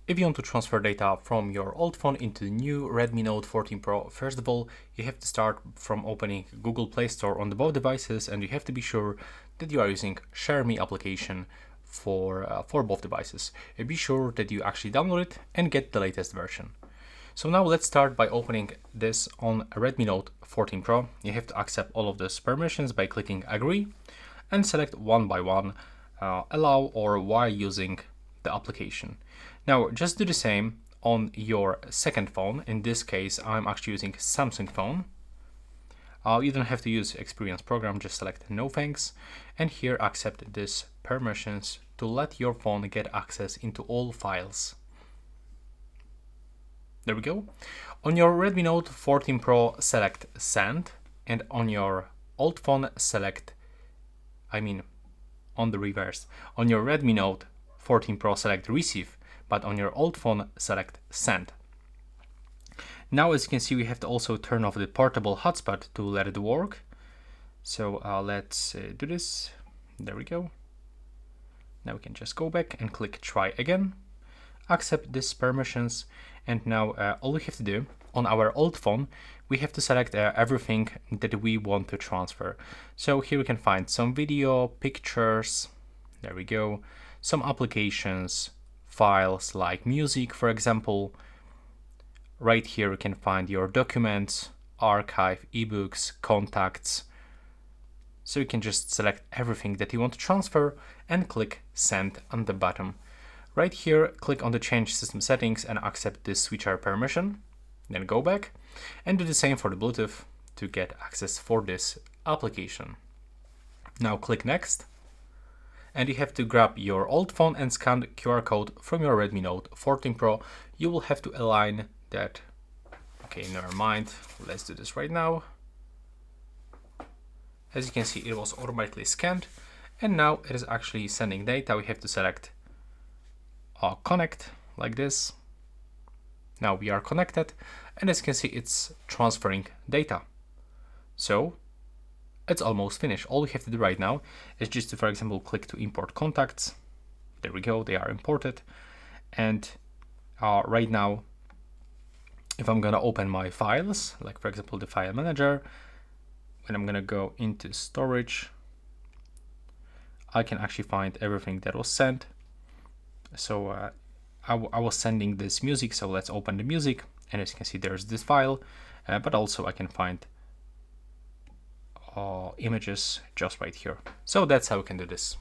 If you want to transfer data from your old phone into the new Redmi Note 14 Pro, first of all, you have to start from opening Google Play Store on both devices, and you have to be sure that you are using Share Me application for both devices. Be sure that you actually download it and get the latest version. So now let's start by opening this on a Redmi Note 14 Pro. You have to accept all of these permissions by clicking Agree and select one by one, allow or while using the application. Now just do the same on your second phone. In this case, I'm actually using Samsung phone. You don't have to use Experience program, just select no thanks, and here accept these permissions to let your phone get access into all files. There we go. On your Redmi Note 14 Pro, select Send, and on your old phone, select, on the reverse. On your Redmi Note 14 Pro, select Receive, but on your old phone, select Send. Now, as you can see, we have to also turn off the portable hotspot to let it work. So let's do this. There we go. Now we can just go back and click Try again. Accept these permissions, and now all we have to do on our old phone, we have to select everything that we want to transfer. So here we can find some video, pictures, there we go, some applications, files like music, for example. Right here you can find your documents, archive, ebooks, contacts. So you can just select everything that you want to transfer and click Send on the bottom. Right here, click on the Change System Settings and accept this switcher permission. Then go back and do the same for the Bluetooth to get access for this application. Now click Next. And you have to grab your old phone and scan the QR code from your Redmi Note 14 Pro. You will have to align that. Okay, never mind. Let's do this right now. As you can see, it was automatically scanned, and now it is actually sending data. We have to select Connect like this. Now we are connected, and as you can see, it's transferring data. So it's almost finished. All we have to do right now is just to, for example, click to import contacts. There we go, they are imported. And right now, if I'm gonna open my files, like for example, the file manager, and I'm gonna go into storage, I can actually find everything that was sent. So I was sending this music, so let's open the music, and as you can see, there's this file, but also I can find images just right here. So that's how we can do this.